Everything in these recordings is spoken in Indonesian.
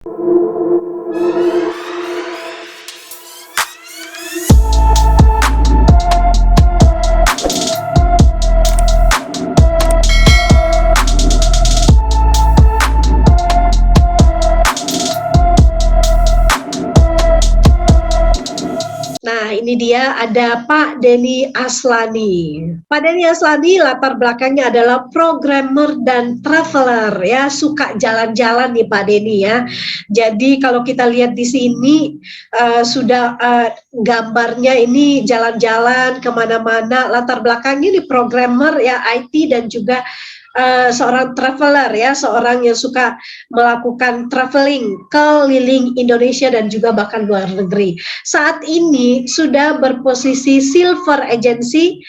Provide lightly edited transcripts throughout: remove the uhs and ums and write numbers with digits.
Nah, ini dia ada Pak Denny Aslani. Pak Denny Aslani latar belakangnya adalah programmer dan traveler ya, suka jalan-jalan nih Pak Denny ya. Jadi kalau kita lihat di sini sudah gambarnya ini jalan-jalan kemana-mana. Latar belakangnya nih programmer ya, IT dan juga seorang traveler ya, seorang yang suka melakukan traveling keliling Indonesia dan juga bahkan luar negeri. Saat ini sudah berposisi Silver Agency,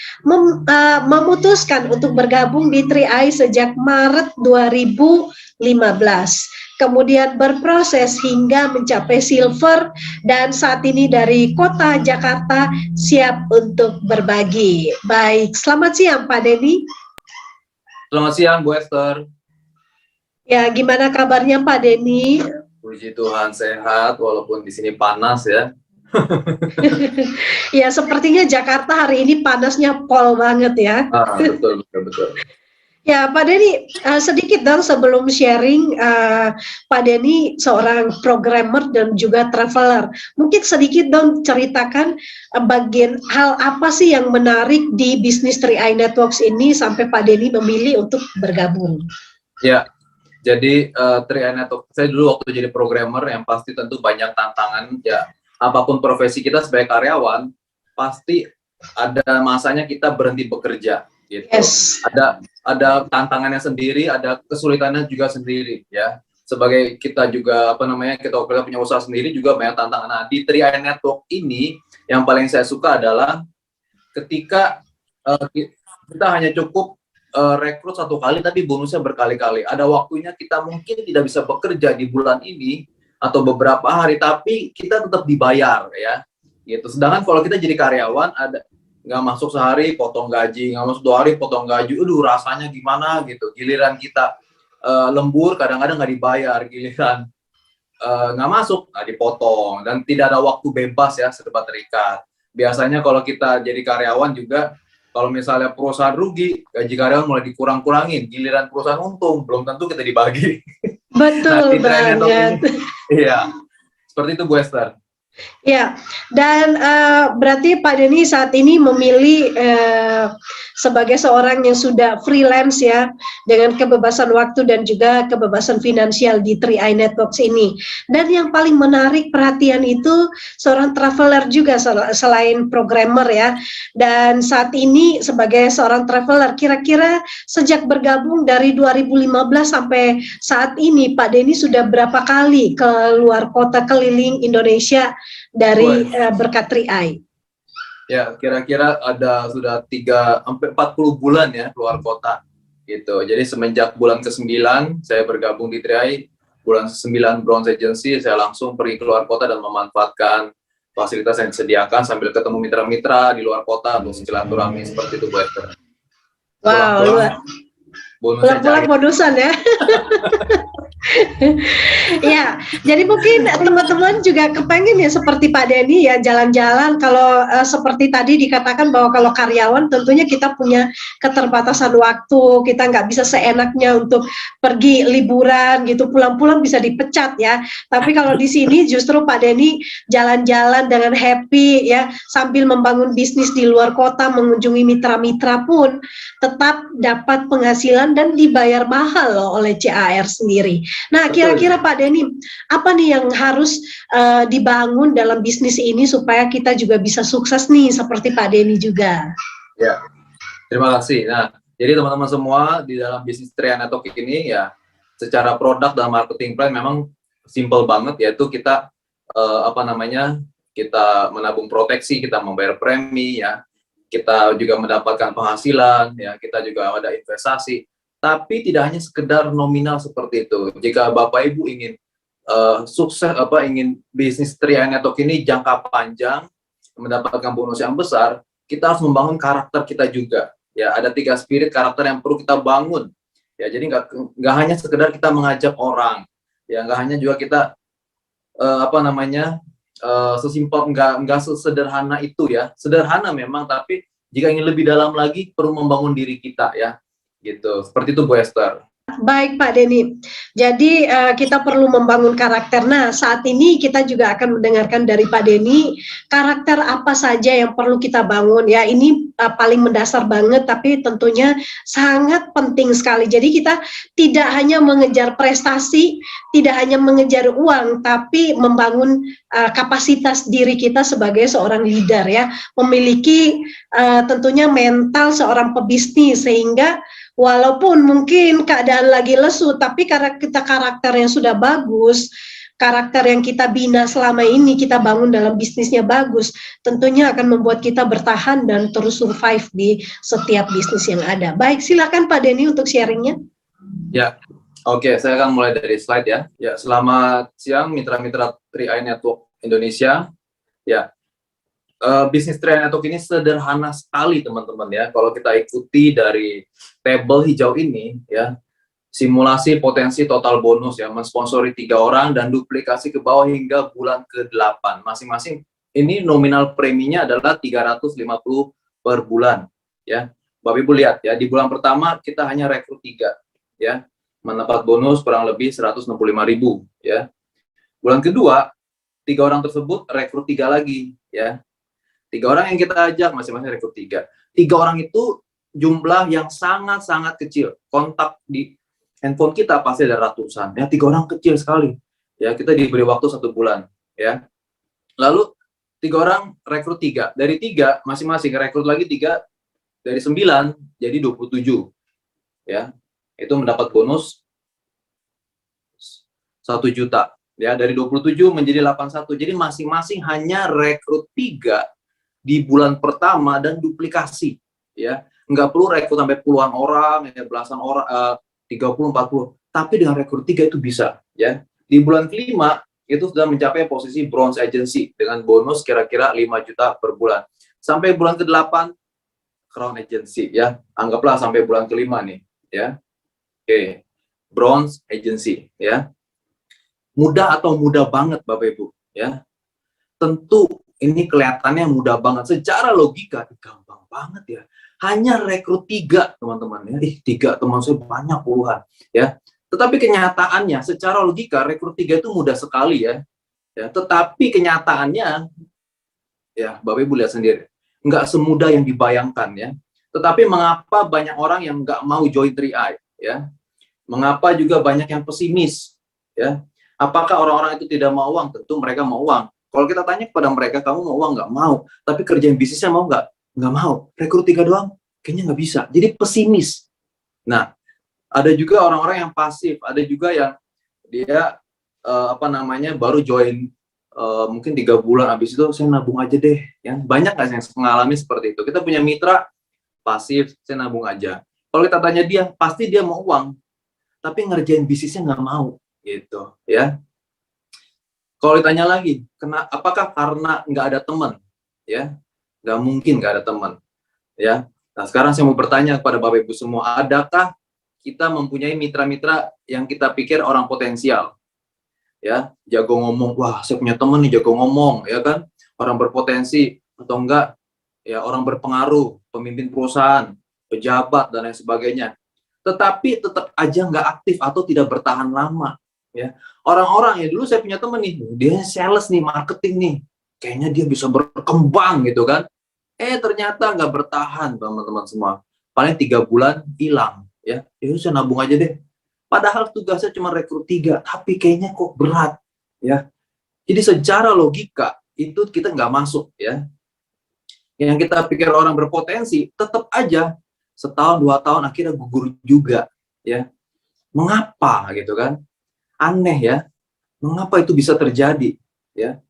memutuskan untuk bergabung di 3i sejak Maret 2015. Kemudian berproses hingga mencapai silver dan saat ini dari kota Jakarta siap untuk berbagi. Baik, selamat siang Pak Denny. Selamat siang Bu Esther. Ya, gimana kabarnya Pak Denny? Puji Tuhan sehat walaupun di sini panas ya. Ya, sepertinya Jakarta hari ini panasnya pol banget ya. Betul. Ya, Pak Denny, sedikit dong sebelum sharing, Pak Denny seorang programmer dan juga traveler. Mungkin sedikit dong ceritakan bagian hal apa sih yang menarik di bisnis 3i Networks ini sampai Pak Denny memilih untuk bergabung. Ya, jadi 3i Networks, saya dulu waktu jadi programmer yang pasti tentu banyak tantangan ya. Apapun profesi kita sebagai karyawan, pasti ada masanya kita berhenti bekerja. Gitu. Yes. Ada tantangannya sendiri, ada kesulitannya juga sendiri ya. Sebagai kita juga kita punya usaha sendiri juga banyak tantangan. Nah, di 3i Network ini yang paling saya suka adalah ketika kita hanya cukup rekrut satu kali tapi bonusnya berkali-kali. Ada waktunya kita mungkin tidak bisa bekerja di bulan ini atau beberapa hari tapi kita tetap dibayar ya. Gitu. Sedangkan kalau kita jadi karyawan ada nggak masuk sehari potong gaji, nggak masuk 2 hari potong gaji, rasanya gimana gitu. Giliran kita lembur kadang-kadang nggak dibayar, giliran nggak masuk nggak dipotong, dan tidak ada waktu bebas ya, serba terikat. Biasanya kalau kita jadi karyawan juga, kalau misalnya perusahaan rugi, gaji karyawan mulai dikurang-kurangin, giliran perusahaan untung belum tentu kita dibagi. Betul banget. Iya, seperti itu Bu Esther. Ya, dan berarti Pak Denny saat ini memilih sebagai seorang yang sudah freelance ya, dengan kebebasan waktu dan juga kebebasan finansial di 3i Networks ini. Dan yang paling menarik perhatian itu seorang traveler juga selain programmer ya. Dan saat ini sebagai seorang traveler, kira-kira sejak bergabung dari 2015 sampai saat ini Pak Denny sudah berapa kali ke luar kota keliling Indonesia dari berkat 3i? Ya, kira-kira ada sudah 3-40 bulan ya keluar kota gitu. Jadi semenjak bulan ke-9 saya bergabung di 3i, bulan ke-9 Bronze Agency saya langsung pergi keluar kota dan memanfaatkan fasilitas yang disediakan sambil ketemu mitra-mitra di luar kota untuk silaturahmi seperti itu Bu Esther. Wow, pulang bonusan ya. Ya, jadi mungkin teman-teman juga kepengen ya seperti Pak Denny ya, jalan-jalan. Kalau seperti tadi dikatakan bahwa kalau karyawan tentunya kita punya keterbatasan waktu, kita nggak bisa seenaknya untuk pergi liburan gitu, pulang-pulang bisa dipecat ya. Tapi kalau di sini justru Pak Denny jalan-jalan dengan happy ya, sambil membangun bisnis di luar kota, mengunjungi mitra-mitra pun tetap dapat penghasilan dan dibayar mahal loh oleh CAR sendiri. Nah, kira-kira Pak Denny, apa nih yang harus dibangun dalam bisnis ini supaya kita juga bisa sukses nih seperti Pak Denny juga? Ya, terima kasih. Nah, jadi teman-teman semua di dalam bisnis 3i Network ini ya, secara produk dan marketing plan memang simple banget, yaitu kita kita menabung proteksi, kita membayar premi ya, kita juga mendapatkan penghasilan ya, kita juga ada investasi. Tapi tidak hanya sekedar nominal seperti itu. Jika Bapak Ibu ingin sukses, ingin bisnis 3i Network ini jangka panjang, mendapatkan bonus yang besar, kita harus membangun karakter kita juga. Ya, ada 3 spirit karakter yang perlu kita bangun. Ya, jadi nggak hanya sekedar kita mengajak orang. Ya, nggak hanya juga kita apa namanya, sesimpel, nggak sesederhana itu ya. Sederhana memang, tapi jika ingin lebih dalam lagi perlu membangun diri kita ya, gitu. Seperti itu Bu Esther. Baik Pak Denny, jadi kita perlu membangun karakter. Nah, saat ini kita juga akan mendengarkan dari Pak Denny, karakter apa saja yang perlu kita bangun ya. Ini paling mendasar banget, tapi tentunya sangat penting sekali. Jadi kita tidak hanya mengejar prestasi, tidak hanya mengejar uang, tapi membangun kapasitas diri kita sebagai seorang leader ya. Memiliki tentunya mental seorang pebisnis, sehingga walaupun mungkin keadaan lagi lesu, tapi karena kita karakter yang sudah bagus, karakter yang kita bina selama ini, kita bangun dalam bisnisnya bagus, tentunya akan membuat kita bertahan dan terus survive di setiap bisnis yang ada. Baik, silakan Pak Denny untuk sharingnya. Ya, oke, saya akan mulai dari slide ya. Ya, selamat siang mitra-mitra 3i Network Indonesia. Ya, bisnis 3i Network ini sederhana sekali teman-teman ya. Kalau kita ikuti dari tabel hijau ini ya, simulasi potensi total bonus ya, mensponsori 3 orang dan duplikasi ke bawah hingga bulan ke-8. Masing-masing ini nominal preminya adalah 350 per bulan ya. Bapak Ibu lihat ya, di bulan pertama kita hanya rekrut 3 ya, mendapat bonus kurang lebih 165.000 ya. Bulan kedua 3 orang tersebut rekrut 3 lagi ya. 3 orang yang kita ajak masing-masing rekrut 3. 3 orang itu jumlah yang sangat-sangat kecil. Kontak di handphone kita pasti ada ratusan. Ya, 3 orang kecil sekali. Ya, kita diberi waktu 1 bulan. Ya. Lalu 3 orang rekrut 3. Dari 3 masing-masing rekrut lagi 3, dari 9 jadi 27. Ya. Itu mendapat bonus 1 juta. Ya, dari 27 menjadi 81. Jadi masing-masing hanya rekrut 3 di bulan pertama dan duplikasi ya, nggak perlu rekrut sampai puluhan orang ya, belasan orang, 30 40, tapi dengan rekrut 3 itu bisa ya. Di bulan kelima itu sudah mencapai posisi bronze agency dengan bonus kira-kira 5 juta per bulan. Sampai bulan ke-8 crown agency ya, anggaplah sampai bulan kelima nih ya. Oke, bronze agency ya. Mudah atau mudah banget Bapak Ibu ya? Tentu ini kelihatannya mudah banget. Secara logika, gampang banget ya. Hanya rekrut 3, teman-teman. Ya. 3 teman saya banyak puluhan. Ya. Tetapi kenyataannya, secara logika, rekrut 3 itu mudah sekali ya. Ya. Tetapi kenyataannya, ya Bapak Ibu lihat sendiri, nggak semudah yang dibayangkan ya. Tetapi mengapa banyak orang yang nggak mau join 3i? Ya. Mengapa juga banyak yang pesimis? Ya. Apakah orang-orang itu tidak mau uang? Tentu mereka mau uang. Kalau kita tanya kepada mereka, kamu mau uang? Nggak mau. Tapi kerjaan bisnisnya mau nggak? Nggak mau. Rekrut 3 doang? Kayaknya nggak bisa. Jadi pesimis. Nah, ada juga orang-orang yang pasif. Ada juga yang dia baru join mungkin 3 bulan, habis itu saya nabung aja deh. Ya, banyak nggak yang mengalami seperti itu? Kita punya mitra pasif, saya nabung aja. Kalau kita tanya dia, pasti dia mau uang. Tapi ngerjain bisnisnya nggak mau. Gitu ya. Kalau ditanya lagi, apakah karena nggak ada teman? Ya, nggak mungkin nggak ada teman. Ya, nah sekarang saya mau bertanya kepada Bapak Ibu semua, adakah kita mempunyai mitra-mitra yang kita pikir orang potensial? Ya, jago ngomong, wah saya punya teman nih jago ngomong, ya kan? Orang berpotensi atau enggak? Ya, orang berpengaruh, pemimpin perusahaan, pejabat dan lain sebagainya. Tetapi tetap aja nggak aktif atau tidak bertahan lama. Ya, orang-orang ya dulu saya punya temen nih, dia sales nih, marketing nih, kayaknya dia bisa berkembang gitu kan, ternyata nggak bertahan teman-teman semua, paling 3 bulan hilang ya, saya nabung aja deh, padahal tugasnya cuma rekrut 3, tapi kayaknya kok berat ya. Jadi secara logika itu kita nggak masuk ya. Yang kita pikir orang berpotensi tetap aja setahun 2 tahun akhirnya gugur juga ya. Mengapa gitu kan? Aneh ya, mengapa itu bisa terjadi ya?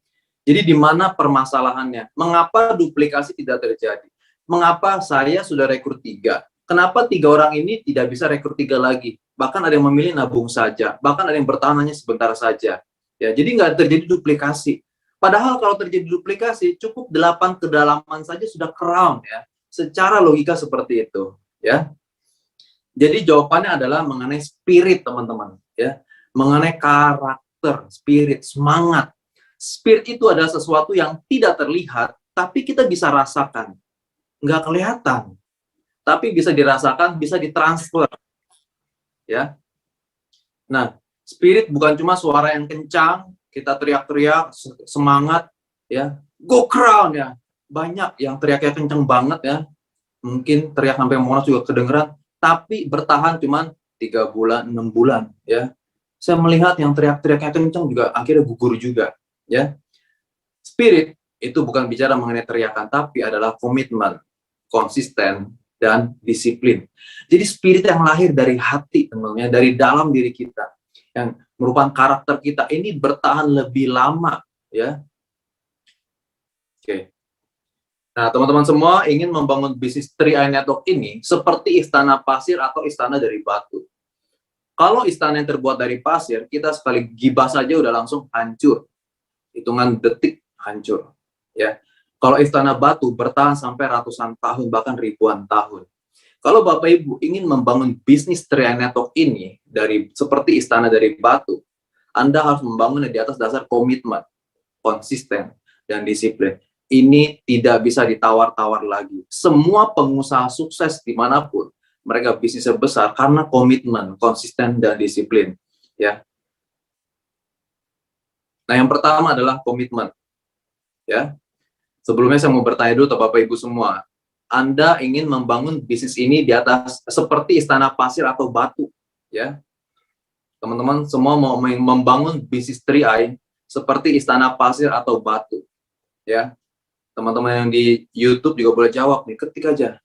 Jadi di mana permasalahannya? Mengapa duplikasi tidak terjadi? Mengapa saya sudah rekrut 3? Kenapa 3 orang ini tidak bisa rekrut 3 lagi? Bahkan ada yang memilih nabung saja, bahkan ada yang bertahan hanya sebentar saja. Ya, jadi nggak terjadi duplikasi. Padahal kalau terjadi duplikasi, cukup 8 kedalaman saja sudah crown ya. Secara logika seperti itu ya. Jadi jawabannya adalah mengenai spirit teman-teman ya. Mengenai karakter karakter, spirit, semangat. Spirit itu adalah sesuatu yang tidak terlihat, tapi kita bisa rasakan. Nggak kelihatan, tapi bisa dirasakan, bisa ditransfer. Ya. Nah, spirit bukan cuma suara yang kencang, kita teriak-teriak, semangat, ya, go crown ya. Banyak yang teriaknya kencang banget ya. Mungkin teriak sampai Monas juga kedengeran, tapi bertahan cuma 3 bulan, 6 bulan ya. Saya melihat yang teriak-teriaknya kencang juga akhirnya gugur juga ya. Spirit itu bukan bicara mengenai teriakan, tapi adalah komitmen, konsisten, dan disiplin. Jadi spirit yang lahir dari hati, teman-teman, dari dalam diri kita, yang merupakan karakter kita, ini bertahan lebih lama, ya. Oke. Nah, teman-teman semua ingin membangun bisnis 3i Network ini seperti istana pasir atau istana dari batu. Kalau istana yang terbuat dari pasir, kita sekali gibah saja udah langsung hancur. Hitungan detik hancur. Ya. Kalau istana batu bertahan sampai ratusan tahun, bahkan ribuan tahun. Kalau Bapak Ibu ingin membangun bisnis 3i Network ini seperti istana dari batu, Anda harus membangunnya di atas dasar komitmen, konsisten, dan disiplin. Ini tidak bisa ditawar-tawar lagi. Semua pengusaha sukses dimanapun, mereka bisnisnya besar karena komitmen, konsisten, dan disiplin. Ya. Nah, yang pertama adalah komitmen. Ya. Sebelumnya saya mau bertanya dulu ke Bapak Ibu semua. Anda ingin membangun bisnis ini di atas seperti istana pasir atau batu, ya? Teman-teman semua mau membangun bisnis 3i seperti istana pasir atau batu, ya? Teman-teman yang di YouTube juga boleh jawab nih, ketik aja.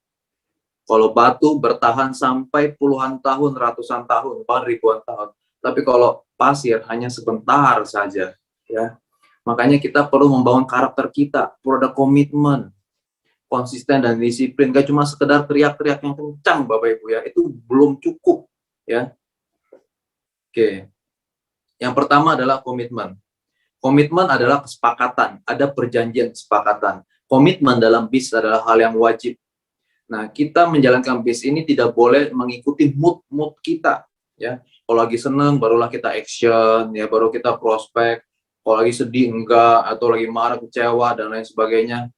Kalau batu bertahan sampai puluhan tahun, ratusan tahun, bahkan ribuan tahun. Tapi kalau pasir hanya sebentar saja, ya. Makanya kita perlu membangun karakter kita, perlu ada komitmen, konsisten dan disiplin. Gak cuma sekedar teriak-teriak yang kencang, Bapak Ibu ya, itu belum cukup ya. Oke. Yang pertama adalah komitmen. Komitmen adalah kesepakatan, ada perjanjian kesepakatan. Komitmen dalam bisnis adalah hal yang wajib. Nah, kita menjalankan bisnis ini tidak boleh mengikuti mood kita ya. Kalau lagi seneng barulah kita action ya, baru kita prospek. Kalau lagi sedih enggak, atau lagi marah, kecewa dan lain sebagainya.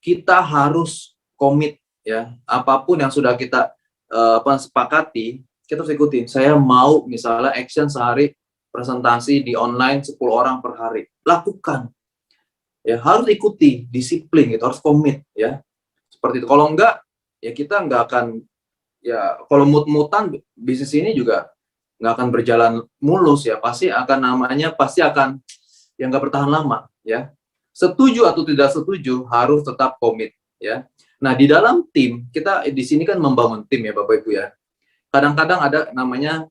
Kita harus komit ya, apapun yang sudah kita sepakati, kita harus ikutin. Saya mau misalnya action sehari presentasi di online 10 orang per hari, lakukan ya, harus ikuti, disiplin gitu, harus komit ya, seperti itu. Kalau enggak ya kita nggak akan ya, kalau mut-mutan bisnis ini juga nggak akan berjalan mulus ya, pasti akan yang nggak bertahan lama ya. Setuju atau tidak setuju harus tetap komit ya. Nah, di dalam tim kita di sini kan membangun tim ya Bapak Ibu ya. Kadang-kadang ada namanya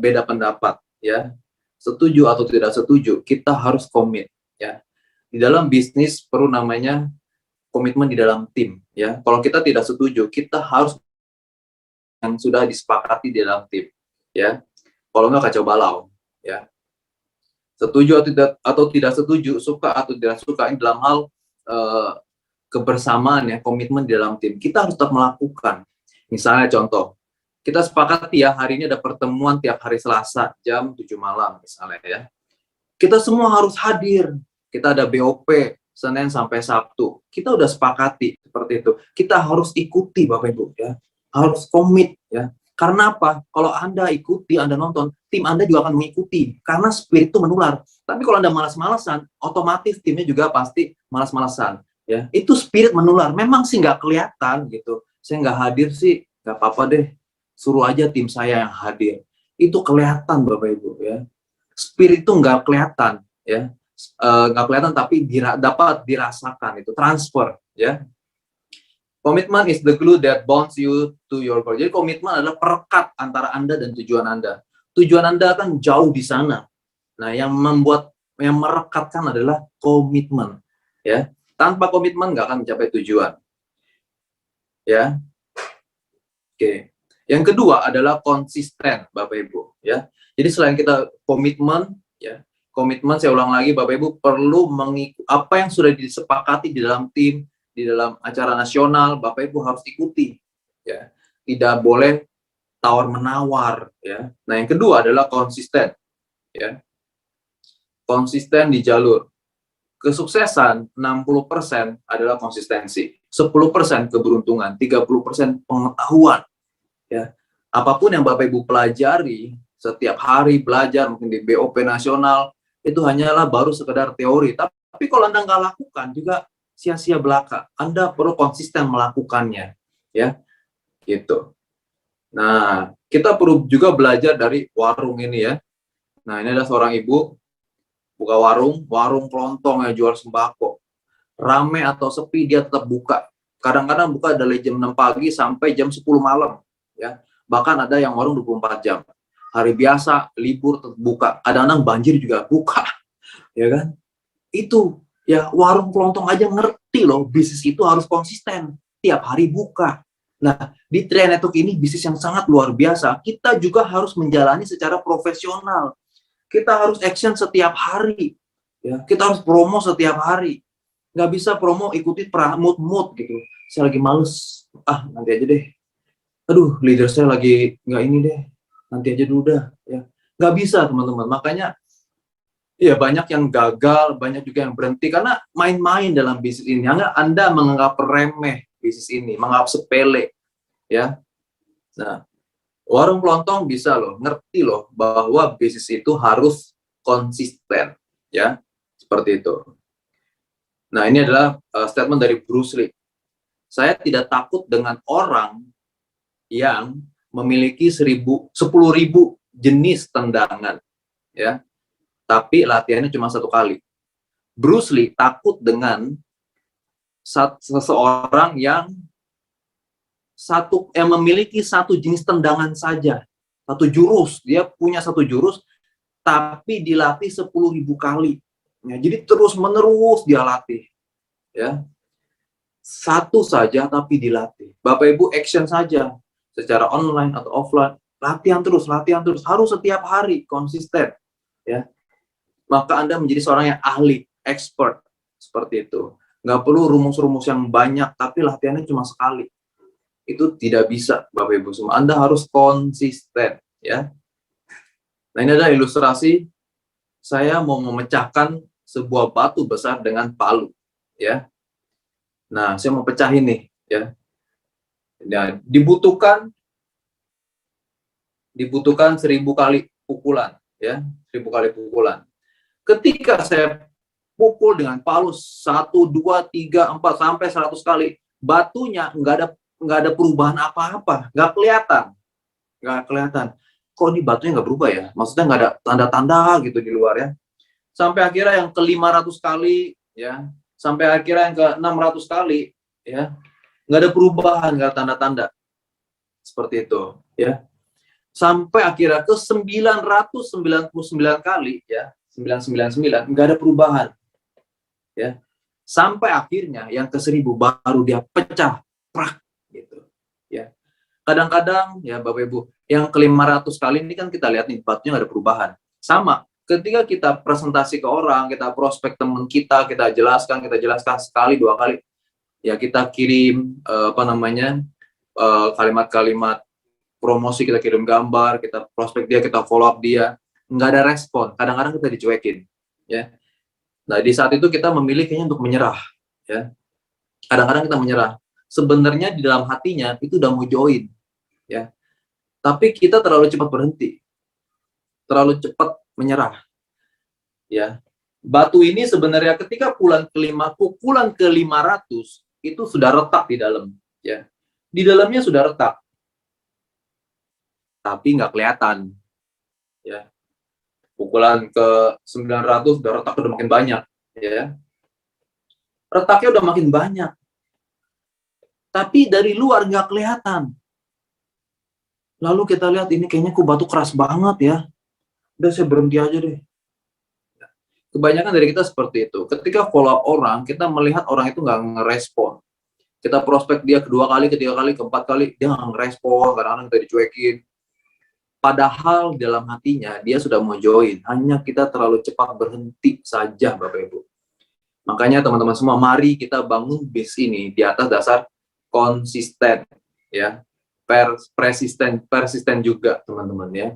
beda pendapat ya. Setuju atau tidak setuju, kita harus komit ya. Di dalam bisnis perlu namanya komitmen di dalam tim ya. Kalau kita tidak setuju, kita harus yang sudah disepakati di dalam tim ya. Kalau nggak kacau balau ya. Setuju atau tidak setuju, suka atau tidak suka, ini dalam hal kebersamaan ya, komitmen di dalam tim. Kita harus tetap melakukan. Misalnya contoh, kita sepakati ya, hari ini ada pertemuan tiap hari Selasa jam 7 malam misalnya ya. Kita semua harus hadir. Kita ada BOP Senin sampai Sabtu. Kita udah sepakati seperti itu. Kita harus ikuti Bapak Ibu ya. Harus komit ya. Karena apa? Kalau Anda ikuti, Anda nonton, tim Anda juga akan mengikuti. Karena spirit itu menular. Tapi kalau Anda malas-malasan, otomatis timnya juga pasti malas-malasan. Ya, itu spirit menular. Memang sih nggak kelihatan gitu. Saya nggak hadir sih, nggak apa-apa deh. Suruh aja tim saya yang hadir. Itu kelihatan Bapak Ibu ya. Spirit itu nggak kelihatan ya. Nggak kelihatan tapi dapat dirasakan, itu transfer ya. Komitmen is the glue that bonds you to your goal. Jadi komitmen adalah perekat antara Anda dan tujuan Anda. Tujuan Anda kan jauh di sana. Nah, yang merekatkan adalah komitmen. Ya, tanpa komitmen nggak akan mencapai tujuan. Ya, oke. Yang kedua adalah konsisten, Bapak Ibu. Ya, jadi selain kita komitmen, ya, komitmen saya ulang lagi, Bapak Ibu perlu mengikuti apa yang sudah disepakati di dalam tim. Di dalam acara nasional, Bapak Ibu harus ikuti, ya. Tidak boleh tawar menawar, ya. Nah, yang kedua adalah konsisten, ya. konsisten di jalur. Kesuksesan 60% adalah konsistensi, 10% keberuntungan, 30% pengetahuan. Ya, apapun yang Bapak Ibu pelajari setiap hari belajar mungkin di BOP nasional itu hanyalah baru sekedar teori. Tapi kalau Anda nggak lakukan juga sia-sia belaka. Anda perlu konsisten melakukannya, ya, gitu. Nah, kita perlu juga belajar dari warung ini ya. Nah, ini ada seorang ibu buka warung kelontong ya, jual sembako. Rame atau sepi dia tetap buka. Kadang-kadang buka dari jam 6 pagi sampai jam 10 malam ya. Bahkan ada yang warung 24 jam. Hari biasa libur tetap buka. Kadang-kadang banjir juga buka. Ya kan? Itu ya, warung kelontong aja ngerti loh, bisnis itu harus konsisten. Tiap hari buka. Nah, di Tri Network ini bisnis yang sangat luar biasa. Kita juga harus menjalani secara profesional. Kita harus action setiap hari, ya. Kita harus promo setiap hari. Nggak bisa promo ikuti mood gitu. Saya lagi males, nanti aja deh. Aduh, leader saya lagi nggak ini deh, nanti aja dulu dah. Ya, nggak bisa teman-teman. Makanya, ya banyak yang gagal, banyak juga yang berhenti karena main-main dalam bisnis ini. Anda menganggap remeh bisnis ini, menganggap sepele, ya. Nah, warung kelontong bisa loh, ngerti loh bahwa bisnis itu harus konsisten, ya, seperti itu. Nah, ini adalah statement dari Bruce Lee. Saya tidak takut dengan orang yang memiliki 10.000 jenis tendangan, ya, tapi latihannya cuma 1 kali. Bruce Lee takut dengan seseorang yang memiliki 1 jenis tendangan saja, 1 jurus. Dia punya 1 jurus, tapi dilatih 10.000 kali. Ya, jadi terus menerus dia latih. Ya, 1 saja tapi dilatih. Bapak Ibu action saja, secara online atau offline, latihan terus, harus setiap hari konsisten. Ya, maka Anda menjadi seorang yang ahli, expert seperti itu. Nggak perlu rumus-rumus yang banyak, tapi latihannya cuma sekali. Itu tidak bisa, Bapak Ibu semua. Anda harus konsisten, ya. Nah, ini adalah ilustrasi saya mau memecahkan sebuah batu besar dengan palu, ya. Nah, saya mau pecahin nih, ya. Nah, dibutuhkan 1000 kali pukulan, ya, 1000 kali pukulan. Ketika saya pukul dengan palu 1, 2, 3, 4 sampai 100 kali, batunya nggak ada perubahan apa-apa, nggak kelihatan. Kok ini batunya nggak berubah ya? Maksudnya nggak ada tanda-tanda gitu di luar ya. Sampai akhirnya yang ke 500 kali, ya, sampai akhirnya yang ke 600 kali, ya, nggak ada perubahan, nggak ada tanda-tanda. Seperti itu, ya. Sampai akhirnya ke 999 kali, ya, 999, nggak ada perubahan, ya. Sampai akhirnya yang ke 1000 baru dia pecah, prak, gitu, ya. Kadang-kadang, ya Bapak Ibu, yang ke 500 kali ini kan kita lihat nih, batunya nggak ada perubahan. Sama, ketika kita presentasi ke orang, kita prospek teman kita jelaskan sekali, 2 kali, ya kita kirim, kalimat-kalimat promosi, kita kirim gambar, kita prospek dia, kita follow up dia, nggak ada respon, kadang-kadang kita dicuekin, ya. Nah, di saat itu kita memilih kayaknya untuk menyerah, ya. Kadang-kadang kita menyerah. Sebenarnya di dalam hatinya itu udah mau join, ya. Tapi kita terlalu cepat berhenti, terlalu cepat menyerah, ya. Batu ini sebenarnya ketika pukulan ke 500 itu sudah retak di dalam, ya. Di dalamnya sudah retak, tapi nggak kelihatan, ya. Pukulan ke 900 udah retak udah makin banyak, ya. Retaknya udah makin banyak, tapi dari luar nggak kelihatan. Lalu kita lihat ini kayaknya kok batu keras banget ya. Udah saya berhenti aja deh. Kebanyakan dari kita seperti itu. Ketika follow up orang, kita melihat orang itu nggak ngerespon. Kita prospek dia kedua kali, ketiga kali, keempat kali, dia nggak ngerespon, kadang-kadang kita dicuekin. Padahal dalam hatinya dia sudah mau join, hanya kita terlalu cepat berhenti saja, Bapak Ibu. Makanya teman-teman semua, mari kita bangun bis ini di atas dasar konsisten, ya, persisten juga, teman-teman, ya.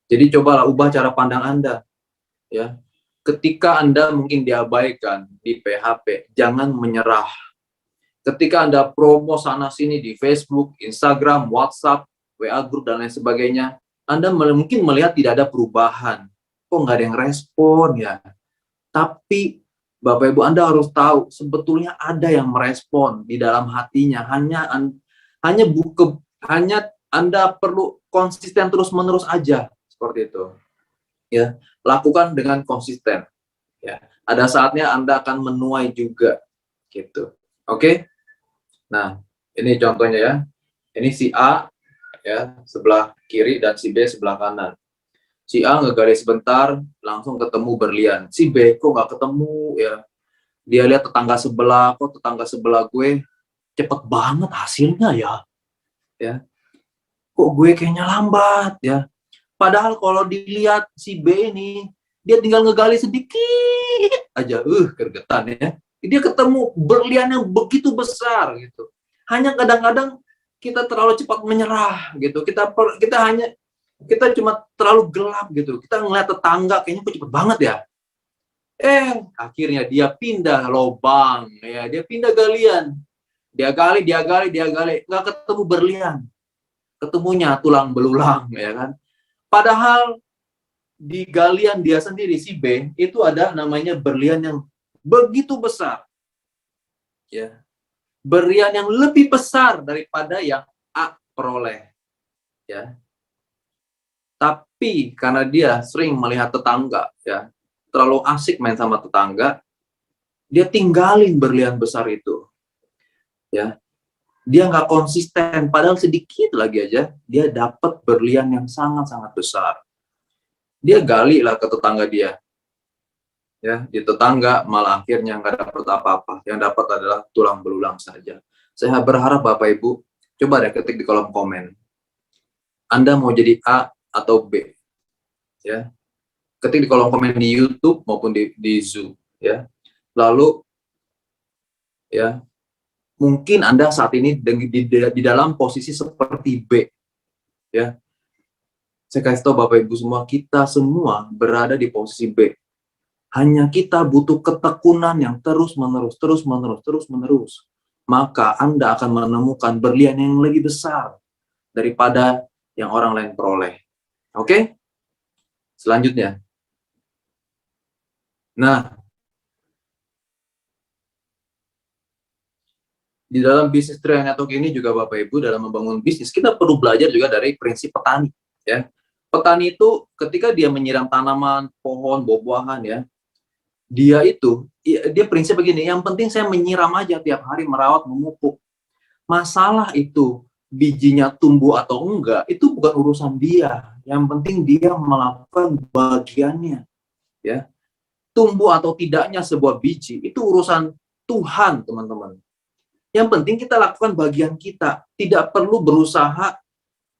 Jadi cobalah ubah cara pandang Anda, ya. Ketika Anda mungkin diabaikan di PHP, jangan menyerah. Ketika Anda promo sana-sini di Facebook, Instagram, WhatsApp, WA Group, dan lain sebagainya, Anda mungkin melihat tidak ada perubahan. Kok nggak ada yang respon ya? Tapi Bapak Ibu, Anda harus tahu, sebetulnya ada yang merespon di dalam hatinya. Hanya Anda perlu konsisten terus-menerus aja, seperti itu. Ya, lakukan dengan konsisten. Ya, ada saatnya Anda akan menuai juga, gitu. Oke? Nah, ini contohnya ya. Ini si A ya sebelah kiri dan si B sebelah kanan. Si A ngegali sebentar, langsung ketemu berlian. Si B kok nggak ketemu ya. Dia lihat tetangga sebelah, kok tetangga sebelah gue cepet banget hasilnya ya. Ya, kok gue kayaknya lambat ya. Padahal kalau dilihat si B ini, dia tinggal ngegali sedikit aja, gergetan ya. Dia ketemu berlian yang begitu besar gitu. Hanya kadang-kadang kita terlalu cepat menyerah gitu. Kita cuma terlalu gelap gitu. Kita ngeliat tetangga kayaknya kok cepet banget ya. Akhirnya dia pindah lubang ya, dia pindah galian. Dia gali, nggak ketemu berlian. Ketemunya tulang belulang ya kan. Padahal di galian dia sendiri si B itu ada namanya berlian yang begitu besar. Ya. Berlian yang lebih besar daripada yang A peroleh. Ya. Tapi karena dia sering melihat tetangga ya, terlalu asik main sama tetangga, dia tinggalin berlian besar itu. Ya. Dia nggak konsisten, padahal sedikit lagi aja dia dapat berlian yang sangat-sangat besar. Dia gali lah ke tetangga dia. Ya, di tetangga malah akhirnya nggak dapat apa-apa. Yang dapat adalah tulang belulang saja. Saya berharap Bapak Ibu, coba deh ketik di kolom komen. Anda mau jadi A atau B? Ya. Ketik di kolom komen di YouTube maupun di Zoom. Ya. Lalu, ya, mungkin Anda saat ini di dalam posisi seperti B. Ya. Saya kasih tahu Bapak Ibu semua, kita semua berada di posisi B. Hanya kita butuh ketekunan yang terus-menerus. Maka Anda akan menemukan berlian yang lebih besar daripada yang orang lain peroleh. Oke? Selanjutnya. Nah, di dalam bisnis Triad Network ini juga Bapak Ibu dalam membangun bisnis, kita perlu belajar juga dari prinsip petani. Ya. Petani itu ketika dia menyiram tanaman, pohon, buah-buahan ya, dia prinsip begini, yang penting saya menyiram aja tiap hari, merawat, memupuk. Masalah itu bijinya tumbuh atau enggak, itu bukan urusan dia. Yang penting dia melakukan bagiannya. Ya. Tumbuh atau tidaknya sebuah biji, itu urusan Tuhan, teman-teman. Yang penting kita lakukan bagian kita. Tidak perlu berusaha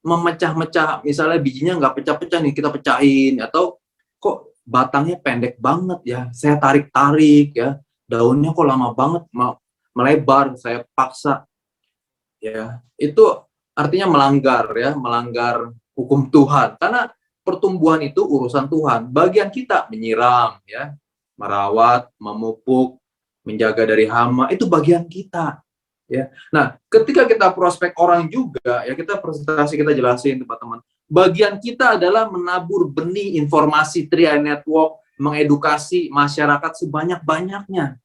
memecah-mecah, misalnya bijinya nggak pecah-pecah nih, kita pecahin. Atau kok batangnya pendek banget ya, saya tarik-tarik ya, daunnya kok lama banget melebar, saya paksa ya, itu artinya melanggar hukum Tuhan, karena pertumbuhan itu urusan Tuhan. Bagian kita menyiram ya, merawat, memupuk, menjaga dari hama, itu bagian kita ya. Nah, ketika kita prospek orang juga ya, kita presentasi, kita jelasin teman-teman, bagian kita adalah menabur benih informasi Triad Network, mengedukasi masyarakat sebanyak-banyaknya.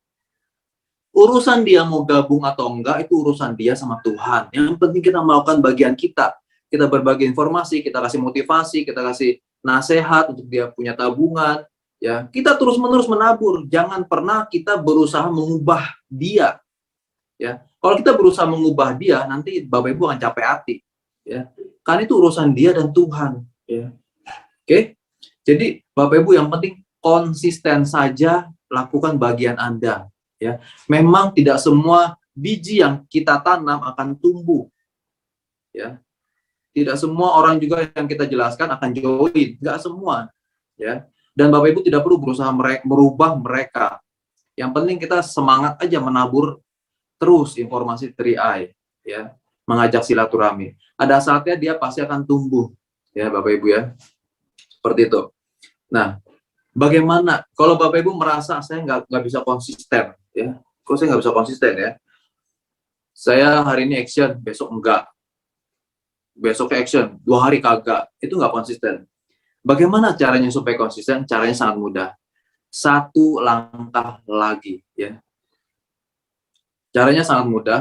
Urusan dia mau gabung atau enggak, itu urusan dia sama Tuhan. Yang penting kita melakukan bagian kita. Kita berbagi informasi, kita kasih motivasi, kita kasih nasihat untuk dia punya tabungan. Ya, kita terus-menerus menabur. Jangan pernah kita berusaha mengubah dia. Ya, kalau kita berusaha mengubah dia, nanti Bapak Ibu akan capek hati. Ya, kan itu urusan dia dan Tuhan. Ya. Oke, jadi Bapak Ibu yang penting konsisten saja, lakukan bagian Anda. Ya, memang tidak semua biji yang kita tanam akan tumbuh. Ya, tidak semua orang juga yang kita jelaskan akan join, nggak semua. Ya, dan Bapak Ibu tidak perlu berusaha merubah mereka. Yang penting kita semangat aja menabur terus informasi Tri-I, ya, mengajak silaturahmi. Ada saatnya dia pasti akan tumbuh, ya Bapak Ibu ya, seperti itu. Nah, Bagaimana kalau Bapak Ibu merasa saya nggak bisa konsisten, ya? Kok saya nggak bisa konsisten ya? Saya hari ini action, besok enggak, besok action, 2 hari kagak, itu nggak konsisten. Bagaimana caranya supaya konsisten? Caranya sangat mudah. Satu langkah lagi, ya. Caranya sangat mudah.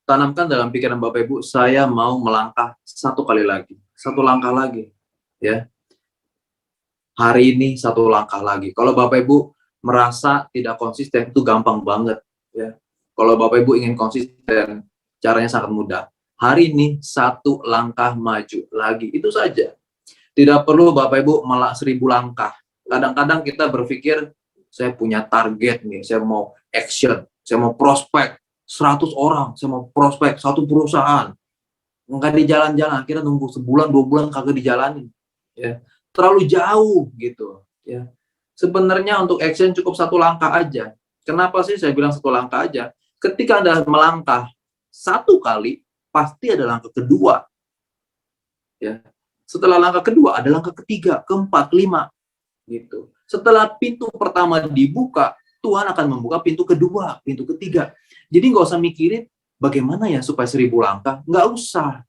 Tanamkan dalam pikiran Bapak Ibu, saya mau melangkah satu kali lagi, satu langkah lagi, ya. Hari ini satu langkah lagi. Kalau Bapak Ibu merasa tidak konsisten, itu gampang banget, ya. Kalau Bapak Ibu ingin konsisten, caranya sangat mudah. Hari ini satu langkah maju lagi, itu saja. Tidak perlu Bapak Ibu malah 1000 langkah. Kadang-kadang kita berpikir, saya punya target nih, saya mau action, saya mau prospek 100 orang, saya mau prospek satu perusahaan. Nggak di jalan-jalan, akhirnya nunggu sebulan, 2 bulan kagak dijalanin. Ya. Terlalu jauh gitu. Ya. Sebenarnya untuk action cukup satu langkah aja. Kenapa sih saya bilang satu langkah aja? Ketika Anda melangkah satu kali, pasti ada langkah kedua. Ya. Setelah langkah kedua, ada langkah ketiga, keempat, kelima. Gitu. Setelah pintu pertama dibuka, Tuhan akan membuka pintu kedua, pintu ketiga. Jadi nggak usah mikirin bagaimana ya supaya 1000 langkah. Nggak usah.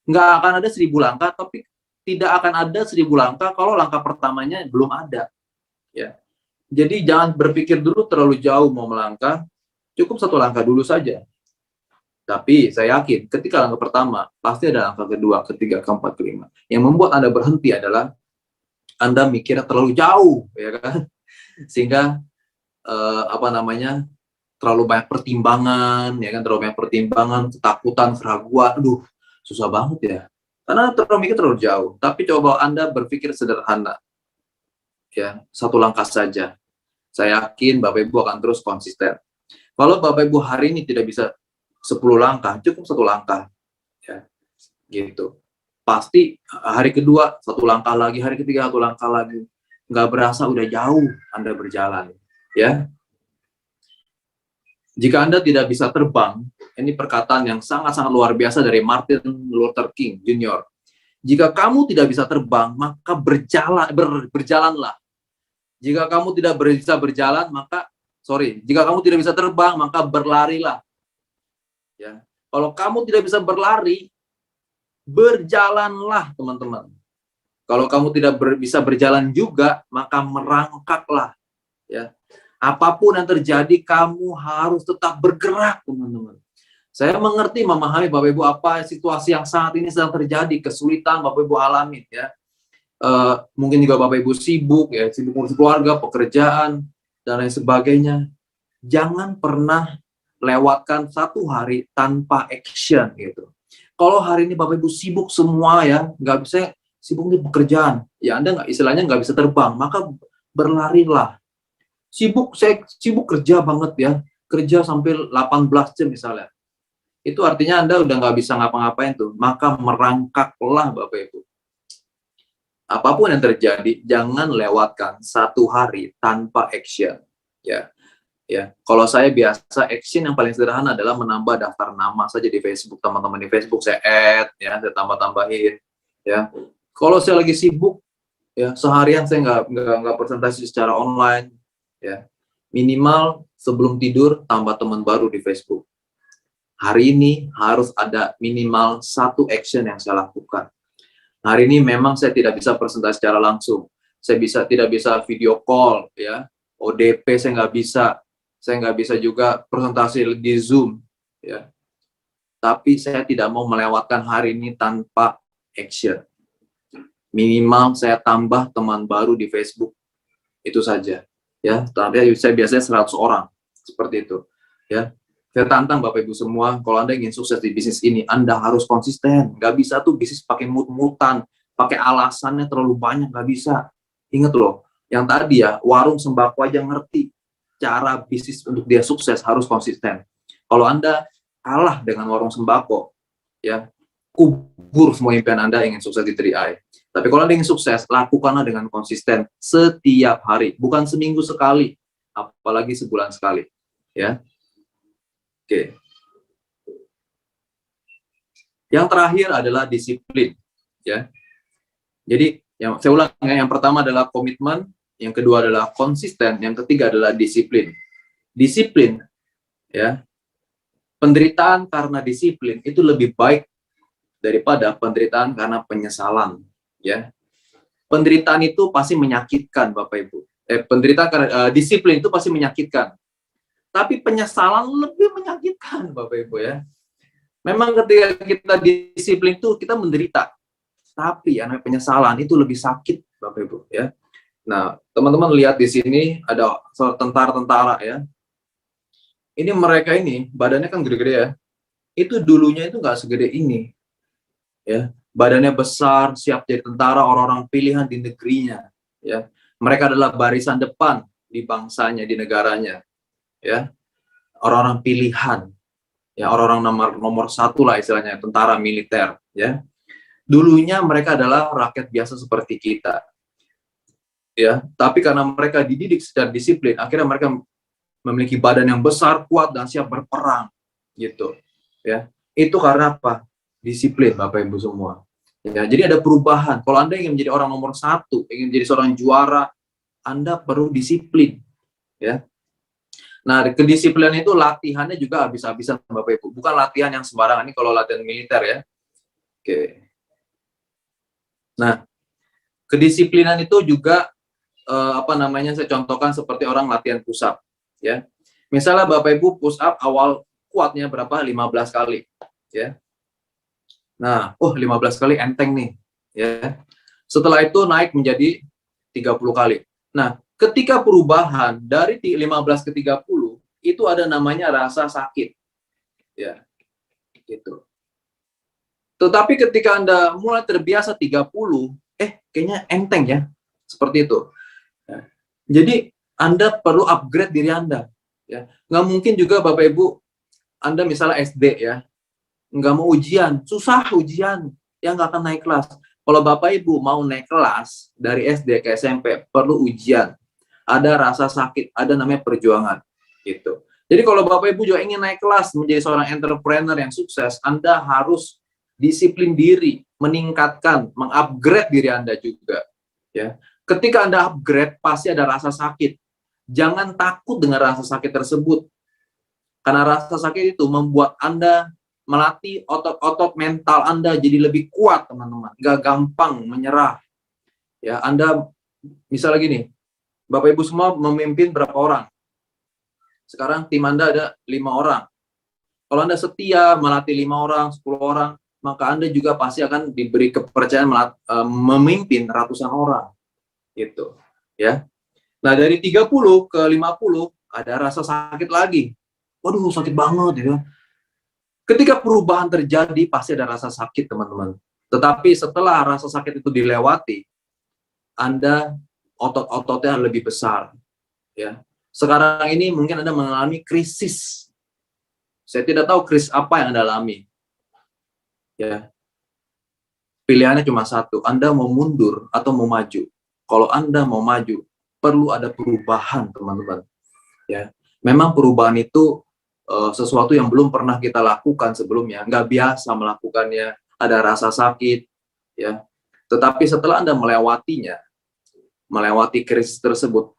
Nggak akan ada 1000 langkah, tapi tidak akan ada 1000 langkah kalau langkah pertamanya belum ada. Ya. Jadi jangan berpikir dulu terlalu jauh mau melangkah, cukup satu langkah dulu saja. Tapi saya yakin ketika langkah pertama, pasti ada langkah kedua, ketiga, keempat, kelima. Yang membuat Anda berhenti adalah Anda mikirnya terlalu jauh, ya kan? Sehingga terlalu banyak pertimbangan, ya kan? Terlalu banyak pertimbangan, ketakutan, keraguan. Aduh, susah banget ya. Karena terlalu mikir terlalu jauh. Tapi coba Anda berpikir sederhana, ya, satu langkah saja. Saya yakin Bapak Ibu akan terus konsisten. Kalau Bapak Ibu hari ini tidak bisa 10 langkah, cukup satu langkah, ya, gitu. Pasti hari kedua satu langkah lagi, hari ketiga satu langkah lagi. Nggak berasa udah jauh Anda berjalan, ya. Jika Anda tidak bisa terbang, ini perkataan yang sangat-sangat luar biasa dari Martin Luther King Jr. Jika kamu tidak bisa terbang, maka berjalanlah. Jika kamu tidak bisa berjalan, jika kamu tidak bisa terbang, maka berlarilah. Ya. Kalau kamu tidak bisa berlari, berjalanlah, teman-teman. Kalau kamu tidak bisa berjalan juga, maka merangkaklah. Ya. Apapun yang terjadi, kamu harus tetap bergerak, teman-teman. Saya mengerti, memahami Bapak Ibu apa situasi yang saat ini sedang terjadi, kesulitan Bapak Ibu alami, ya. Mungkin juga Bapak Ibu sibuk, ya, sibuk ngurus keluarga, pekerjaan, dan lain sebagainya. Jangan pernah lewatkan satu hari tanpa action, gitu. Kalau hari ini Bapak Ibu sibuk semua, ya, nggak bisa sibuk di pekerjaan, ya Anda istilahnya nggak bisa terbang, maka berlarilah. Saya sibuk kerja banget, ya, kerja sampai 18 jam misalnya. Itu artinya Anda udah nggak bisa ngapa-ngapain tuh, maka merangkaklah Bapak Ibu. Apapun yang terjadi, jangan lewatkan satu hari tanpa action. Ya, ya. Kalau saya biasa action yang paling sederhana adalah menambah daftar nama saja di Facebook, teman-teman di Facebook saya add, ya, saya tambah-tambahin. Ya, kalau saya lagi sibuk, ya, seharian saya nggak presentasi secara online, ya. Minimal sebelum tidur tambah teman baru di Facebook. Hari ini harus ada minimal satu action yang saya lakukan. Hari ini memang saya tidak bisa presentasi secara langsung. Saya tidak bisa video call, ya. ODP saya nggak bisa. Saya nggak bisa juga presentasi di Zoom, ya. Tapi saya tidak mau melewatkan hari ini tanpa action. Minimal saya tambah teman baru di Facebook. Itu saja, ya. Tapi saya biasanya 100 orang, seperti itu, ya. Saya tantang Bapak Ibu semua, kalau Anda ingin sukses di bisnis ini, Anda harus konsisten. Nggak bisa tuh bisnis pakai mut-mutan, pakai alasannya terlalu banyak, nggak bisa. Ingat loh, yang tadi ya, warung sembako aja ngerti cara bisnis untuk dia sukses harus konsisten. Kalau Anda kalah dengan warung sembako, ya, kubur semua impian Anda ingin sukses di 3i. Tapi kalau Anda ingin sukses, lakukanlah dengan konsisten setiap hari, bukan seminggu sekali, apalagi sebulan sekali, ya. Oke. Yang terakhir adalah disiplin, ya. Jadi, saya ulang, yang pertama adalah komitmen, yang kedua adalah konsisten, yang ketiga adalah disiplin. Disiplin, ya, penderitaan karena disiplin itu lebih baik daripada penderitaan karena penyesalan, ya. Penderitaan itu pasti menyakitkan, Bapak Ibu. Penderitaan karena disiplin itu pasti menyakitkan. Tapi penyesalan lebih menyakitkan, Bapak Ibu, ya. Memang ketika kita disiplin itu kita menderita. Tapi yang penyesalan itu lebih sakit, Bapak Ibu, ya. Nah, teman-teman lihat di sini ada tentara-tentara, ya. Ini mereka ini badannya kan gede-gede, ya. Itu dulunya itu nggak segede ini, ya. Badannya besar, siap jadi tentara, orang-orang pilihan di negerinya, ya. Mereka adalah barisan depan di bangsanya, di negaranya, ya. Orang-orang pilihan, ya, orang-orang nomor satu lah istilahnya, tentara militer, ya. Dulunya mereka adalah rakyat biasa seperti kita, ya. Tapi karena mereka dididik secara disiplin, akhirnya mereka memiliki badan yang besar, kuat, dan siap berperang, gitu, ya. Itu karena apa? Disiplin, Bapak Ibu semua. Ya, jadi ada perubahan. Kalau Anda ingin menjadi orang nomor satu, ingin menjadi seorang juara, Anda perlu disiplin, ya. Nah, kedisiplinan itu latihannya juga habis-habisan, Bapak Ibu. Bukan latihan yang sembarangan. Ini kalau latihan militer, ya. Oke. Nah, kedisiplinan itu juga saya contohkan seperti orang latihan push up, ya. Misalnya Bapak Ibu push up awal kuatnya berapa? 15 kali, ya. Nah, 15 kali enteng nih, ya. Setelah itu naik menjadi 30 kali. Nah, ketika perubahan dari 15 ke 30, itu ada namanya rasa sakit, ya. Gitu. Tetapi ketika Anda mulai terbiasa 30, kayaknya enteng, ya. Seperti itu. Ya. Jadi Anda perlu upgrade diri Anda, ya. Nggak mungkin juga Bapak Ibu, Anda misalnya SD, ya, nggak mau ujian, susah ujian, ya nggak akan naik kelas. Kalau Bapak Ibu mau naik kelas dari SD ke SMP, perlu ujian, ada rasa sakit, ada namanya perjuangan, gitu. Jadi kalau Bapak Ibu juga ingin naik kelas menjadi seorang entrepreneur yang sukses, Anda harus disiplin diri, meningkatkan, mengupgrade diri Anda juga, ya. Ketika Anda upgrade, pasti ada rasa sakit. Jangan takut dengan rasa sakit tersebut. Karena rasa sakit itu membuat Anda melatih otot-otot mental Anda jadi lebih kuat, teman-teman. Nggak gampang menyerah. Ya, Anda misalnya gini, Bapak Ibu semua memimpin berapa orang? Sekarang tim Anda ada 5 orang. Kalau Anda setia melatih 5 orang, 10 orang, maka Anda juga pasti akan diberi kepercayaan memimpin ratusan orang. Gitu, ya. Nah, dari 30 ke 50 ada rasa sakit lagi. Waduh, sakit banget, ya. Ketika perubahan terjadi, pasti ada rasa sakit, teman-teman. Tetapi setelah rasa sakit itu dilewati, Anda otot-ototnya lebih besar, ya. Sekarang ini mungkin Anda mengalami krisis. Saya tidak tahu krisis apa yang Anda alami, ya. Pilihannya cuma satu, Anda mau mundur atau mau maju. Kalau Anda mau maju, perlu ada perubahan, teman-teman. Ya, memang perubahan itu sesuatu yang belum pernah kita lakukan sebelumnya, nggak biasa melakukannya, ada rasa sakit, ya. Tetapi setelah Anda melewatinya, melewati krisis tersebut,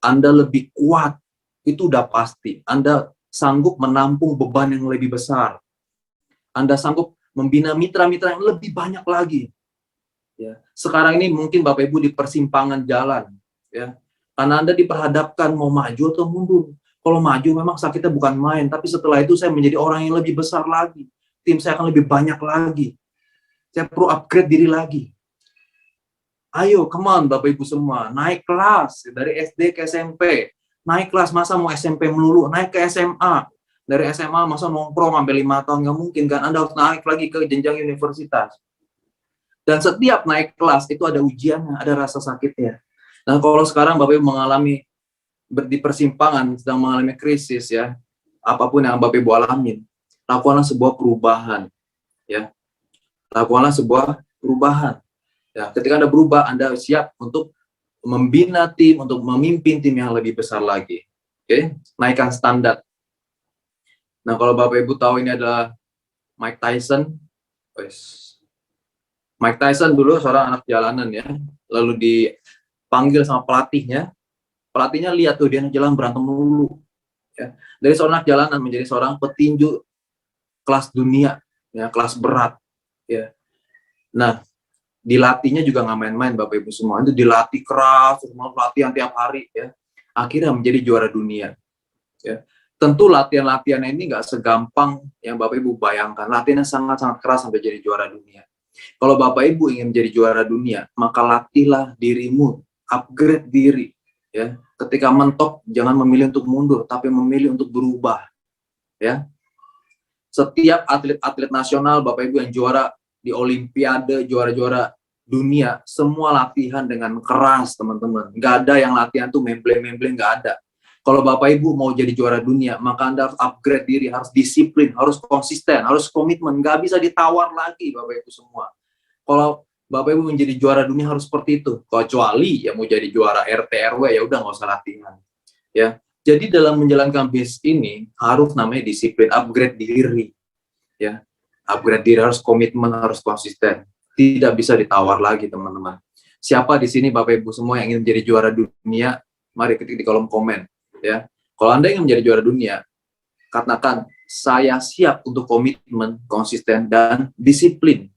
Anda lebih kuat, itu udah pasti. Anda sanggup menampung beban yang lebih besar. Anda sanggup membina mitra-mitra yang lebih banyak lagi. Ya. Sekarang ini mungkin Bapak Ibu di persimpangan jalan, ya. Karena Anda diperhadapkan mau maju atau mundur. Kalau maju memang sakitnya bukan main, tapi setelah itu saya menjadi orang yang lebih besar lagi. Tim saya akan lebih banyak lagi. Saya perlu upgrade diri lagi. Ayo, come on Bapak Ibu semua, naik kelas dari SD ke SMP. Naik kelas, masa mau SMP melulu, naik ke SMA. Dari SMA masa nongkrong sampai 5 tahun, nggak mungkin kan, Anda harus naik lagi ke jenjang universitas. Dan setiap naik kelas itu ada ujiannya, ada rasa sakitnya. Dan kalau sekarang Bapak Ibu mengalami di persimpangan, sedang mengalami krisis, ya, apapun yang Bapak Ibu alamin, lakukanlah sebuah perubahan, ya. Lakukanlah sebuah perubahan. Ya, ketika Anda berubah, Anda siap untuk membina tim, untuk memimpin tim yang lebih besar lagi. Oke, naikkan standar. Nah, kalau Bapak Ibu tahu ini adalah Mike Tyson. Mike Tyson dulu seorang anak jalanan, ya. Lalu panggil sama pelatihnya lihat tuh dia jalan berantem dulu, ya. Dari seorang anak jalanan menjadi seorang petinju kelas dunia, ya, kelas berat, ya. Nah, dilatihnya juga nggak main-main, Bapak Ibu semua. Itu dilatih keras, semua latihan tiap hari, ya. Akhirnya menjadi juara dunia, ya. Tentu latihan-latihan ini nggak segampang yang Bapak Ibu bayangkan. Latihannya sangat-sangat keras sampai jadi juara dunia. Kalau Bapak Ibu ingin menjadi juara dunia, maka latihlah dirimu, upgrade diri, ya. Ketika mentok, jangan memilih untuk mundur, tapi memilih untuk berubah, ya. Setiap atlet-atlet nasional, Bapak Ibu yang juara di Olimpiade, juara-juara dunia, semua latihan dengan keras, teman-teman. Nggak ada yang latihan tuh memble-memble, nggak ada. Kalau Bapak Ibu mau jadi juara dunia, maka Anda harus upgrade diri, harus disiplin, harus konsisten, harus komitmen. Nggak bisa ditawar lagi, Bapak Ibu semua. Kalau Bapak Ibu menjadi juara dunia harus seperti itu. Kecuali yang mau jadi juara RT RW, ya udah nggak usah latihan. Ya, jadi dalam menjalankan bisnis ini harus namanya disiplin, upgrade diri, ya. Upgrade diri, harus komitmen, harus konsisten. Tidak bisa ditawar lagi, teman-teman. Siapa di sini Bapak Ibu semua yang ingin menjadi juara dunia? Mari ketik di kolom komen, ya. Kalau Anda ingin menjadi juara dunia, katakan saya siap untuk komitmen, konsisten dan disiplin,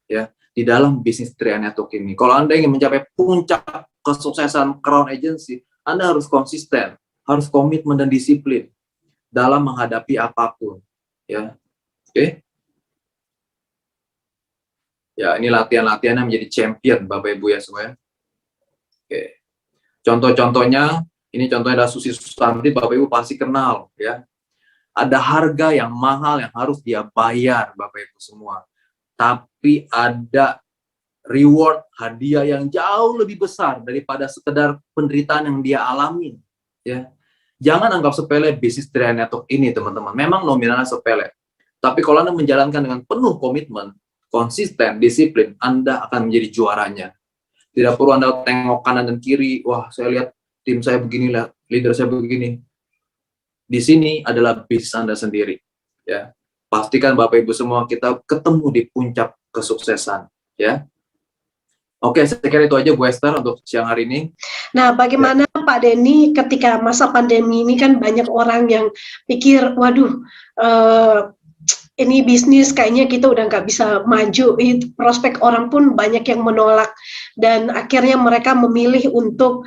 ya, di dalam bisnis Trian Network ini. Kalau Anda ingin mencapai puncak kesuksesan Crown Agency, Anda harus konsisten, harus komitmen dan disiplin dalam menghadapi apapun, ya. Oke. Ya, ini latihan-latihan yang menjadi champion, Bapak Ibu ya semua. Oke. Contoh-contohnya, ini contohnya adalah Susi Susanti, Bapak Ibu pasti kenal, ya. Ada harga yang mahal yang harus dia bayar, Bapak Ibu semua. Tapi ada reward, hadiah yang jauh lebih besar daripada sekedar penderitaan yang dia alami, ya. Jangan anggap sepele bisnis Trian Network ini, teman-teman. Memang nominalnya sepele. Tapi kalau Anda menjalankan dengan penuh komitmen, konsisten, disiplin, Anda akan menjadi juaranya. Tidak perlu Anda tengok kanan dan kiri, wah saya lihat tim saya begini, leader saya begini. Di sini adalah bisnis Anda sendiri, ya. Pastikan Bapak Ibu semua kita ketemu di puncak kesuksesan, ya. Oke, saya kira itu aja Bu Esther untuk siang hari ini. Nah, bagaimana Pak Denny ketika masa pandemi ini kan banyak orang yang pikir, waduh, ini bisnis kayaknya kita udah nggak bisa maju, prospek orang pun banyak yang menolak, dan akhirnya mereka memilih untuk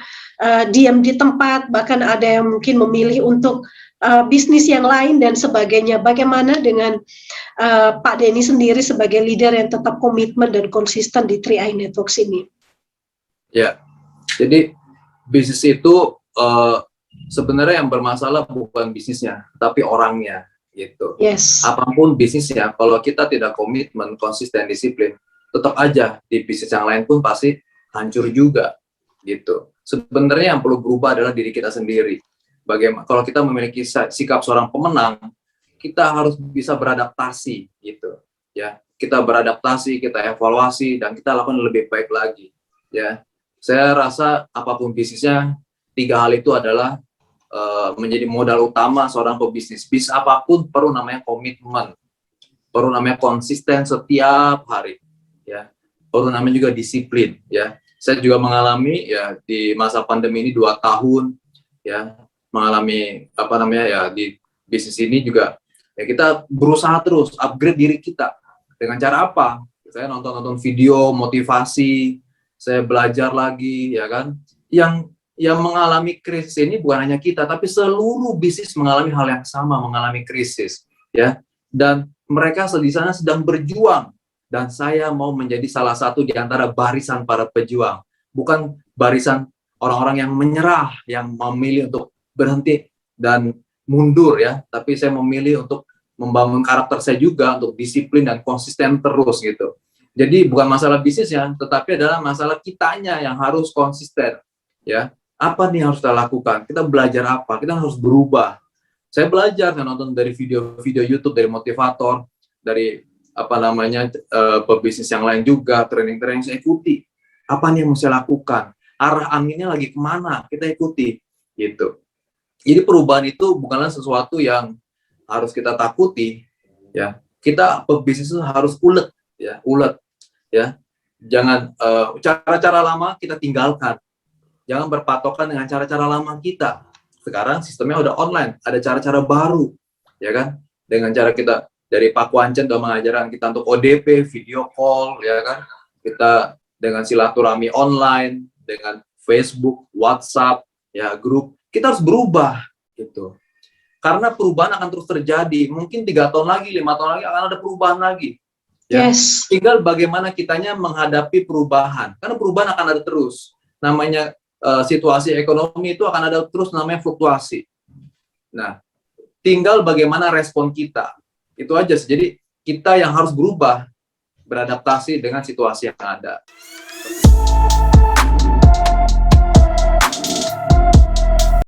diam di tempat, bahkan ada yang mungkin memilih untuk bisnis yang lain dan sebagainya. Bagaimana dengan Pak Denny sendiri sebagai leader yang tetap komitmen dan konsisten di 3i Networks ini? Ya, jadi bisnis itu sebenarnya yang bermasalah bukan bisnisnya, tapi orangnya, gitu. Yes. Apapun bisnisnya, kalau kita tidak komitmen, konsisten, disiplin, tetap aja di bisnis yang lain pun pasti hancur juga, gitu. Sebenarnya yang perlu berubah adalah diri kita sendiri. Bagaimana kalau kita memiliki sikap seorang pemenang, kita harus bisa beradaptasi, gitu, ya. Kita beradaptasi, kita evaluasi, dan kita lakukan lebih baik lagi, ya. Saya rasa apapun bisnisnya, 3 hal itu adalah menjadi modal utama seorang pebisnis. Bisnis apapun perlu namanya komitmen, perlu namanya konsisten setiap hari, ya. Perlu namanya juga disiplin, ya. Saya juga mengalami, ya, di masa pandemi ini 2 tahun, ya, mengalami apa namanya, ya, di bisnis ini juga, ya, kita berusaha terus upgrade diri kita. Dengan cara apa? Saya nonton video motivasi, saya belajar lagi, ya kan. Yang mengalami krisis ini bukan hanya kita, tapi seluruh bisnis mengalami hal yang sama, mengalami krisis, ya. Dan mereka di sana sedang berjuang, dan saya mau menjadi salah satu di antara barisan para pejuang, bukan barisan orang-orang yang menyerah, yang memilih untuk berhenti dan mundur, ya. Tapi saya memilih untuk membangun karakter saya juga, untuk disiplin dan konsisten terus, gitu. Jadi bukan masalah bisnisnya, tetapi adalah masalah kitanya yang harus konsisten, ya. Apa nih yang harus kita lakukan? Kita belajar apa? Kita harus berubah. Saya belajar, saya nonton dari video-video YouTube, dari motivator, dari apa namanya pebisnis yang lain juga, training-training saya ikuti. Apa nih yang mesti lakukan? Arah anginnya lagi kemana? Kita ikuti, gitu. Jadi perubahan itu bukanlah sesuatu yang harus kita takuti, ya. Kita pebisnis itu harus ulet, ya, ulet, ya. Jangan cara-cara lama kita tinggalkan. Jangan berpatokan dengan cara-cara lama kita. Sekarang sistemnya udah online, ada cara-cara baru, ya kan? Dengan cara kita dari Pak Kuancen udah mengajarkan kita untuk ODP, video call, ya kan? Kita dengan silaturahmi online, dengan Facebook, WhatsApp, ya grup, kita harus berubah gitu. Karena perubahan akan terus terjadi. Mungkin 3 tahun lagi, 5 tahun lagi akan ada perubahan lagi. Ya. Yes. Tinggal bagaimana kitanya menghadapi perubahan. Karena perubahan akan ada terus. Namanya situasi ekonomi itu akan ada terus, namanya fluktuasi. Nah, tinggal bagaimana respon kita. Itu aja. Jadi kita yang harus berubah, beradaptasi dengan situasi yang ada.